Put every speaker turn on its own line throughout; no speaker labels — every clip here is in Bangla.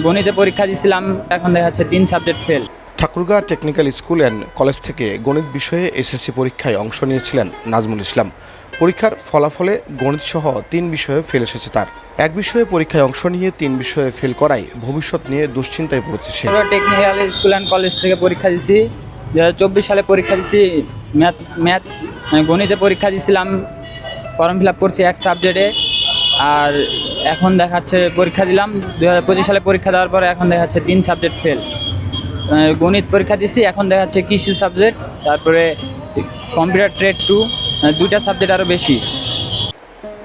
গণিতে পরীক্ষা দিয়েছিলাম, এখন দেখা যাচ্ছে 3 subject fail.
Thakurgaon technical school and college থেকে গণিত বিষয়ে এসএসসি পরীক্ষায় অংশ নিয়েছিলেন নাজমুল ইসলাম। পরীক্ষার ফলাফলে গণিতসহ 3 বিষয়ে ফেল এসেছে তার। এক বিষয়ে পরীক্ষায় অংশ নিয়ে 3 বিষয়ে ফেল করায় ভবিষ্যৎ নিয়ে দুশ্চিন্তায় পড়েছে সে।
টেকনিক্যাল স্কুল অ্যান্ড কলেজ থেকে পরীক্ষা দিয়েছি, 2024 সালে পরীক্ষা দিয়েছি। ম্যাথ গণিতে পরীক্ষা দিয়েছিলাম, ফর্ম ফিল আপ করছি এক সাবজেক্টে। আর এখন দেখাচ্ছে পরীক্ষা দিলাম 2025 সালে পরীক্ষা দেওয়ার পরে এখন দেখাচ্ছে 3 সাবজেক্ট ফেল। গণিত পরীক্ষা দিয়েছি, এখন দেখাচ্ছে কৃষি সাবজেক্ট, তারপরে কম্পিউটার ট্রেড 2, 2টা সাবজেক্ট আরও বেশি।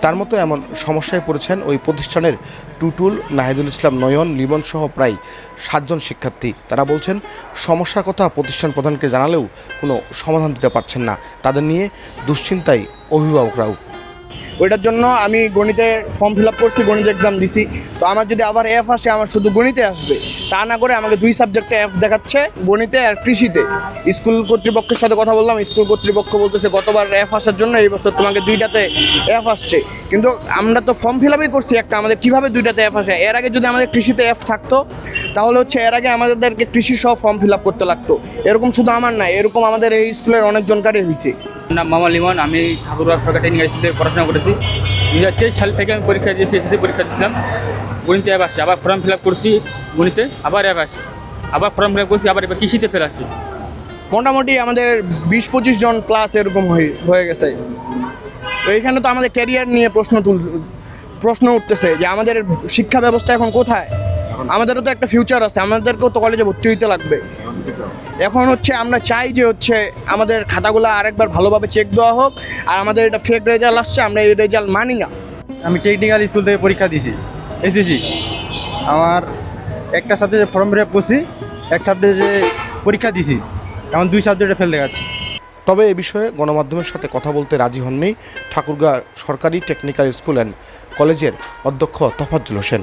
তার মতো এমন সমস্যায় পড়েছেন ওই প্রতিষ্ঠানের টুটুল, নাহিদুল ইসলাম নয়ন, লিমন সহ প্রায় 7 জন শিক্ষার্থী। তারা বলছেন সমস্যার কথা প্রতিষ্ঠান প্রধানকে জানালেও কোনো সমাধান দিতে পারছেন না। তাদের নিয়ে দুশ্চিন্তায় অভিভাবকরাও।
ওইটার জন্য আমি গণিতের ফর্ম ফিল আপ করছি, গণিত এক্সাম দিছি। তো আমার যদি আবার এফ আসে, আমার শুধু গণিতে আসবে, তা না করে আমাকে 2 সাবজেক্টে এফ দেখাচ্ছে, গণিতে আর কৃষিতে। স্কুল কর্তৃপক্ষের সাথে কথা বললাম, স্কুল কর্তৃপক্ষ বলতেছে গতবার এফ আসার জন্য এই বছর তোমাকে 2টাতে এফ আসছে। কিন্তু আমরা তো ফর্ম ফিল আপই করছি একটা, আমাদের কীভাবে 2টাতে এফ আসে? এর আগে যদি আমাদের কৃষিতে এফ থাকতো তাহলে এর আগে আমাদেরকে কৃষি সহ ফর্ম ফিল আপ করতে লাগতো। এরকম শুধু আমার না, এরকম আমাদের এই স্কুলের অনেকজনকারই হয়েছে।
নাম মোহাম্মদ লিমন, আমি ঠাকুরগাঁ সরকারি টেকনিক্যাল স্কুলে পড়াশোনা করেছি। 2023 সাল থেকে আমি পরীক্ষা দিয়েছি, এসএসসি পরীক্ষা দিয়েছিলাম। গণিতে অ্যাপ আসছে, আবার ফর্ম ফিল আপ করছি গণিতে, আবার অ্যাপ আসছে, আবার ফর্ম ফিল আপ করছি, আবার এবার কৃষিতে ফেল আসছে।
মোটামুটি আমাদের 20-25 জন প্লাস এরকম হয়ে গেছে। তো এইখানে তো আমাদের ক্যারিয়ার নিয়ে প্রশ্ন উঠতেছে যে আমাদের শিক্ষা ব্যবস্থা এখন কোথায়? আমাদেরও তো একটা ফিউচার আছে, আমাদেরকেও তো কলেজে ভর্তি হইতে লাগবে। এখন আমরা চাই যে আমাদের খাতাগুলো আরেকবার ভালোভাবে চেক দেওয়া হোক। আর আমাদের এটা ফেক রেজাল্ট আসছে, আমরা এই রেজাল্ট মানি না।
আমি টেকনিক্যাল স্কুল থেকে পরীক্ষা দিয়েছি, এসএসসি। আমার একটা সাবজেক্টে ফর্ম ফিল আপ করছি, এক সাবজেক্টে পরীক্ষা দিয়েছি, এখন 2 সাবজেক্টে ফেল দেখাচ্ছি।
তবে এ বিষয়ে গণমাধ্যমের সাথে কথা বলতে রাজি হননি ঠাকুরগাঁ সরকারি টেকনিক্যাল স্কুল অ্যান্ড কলেজের অধ্যক্ষ তোফাজ্জল হোসেন।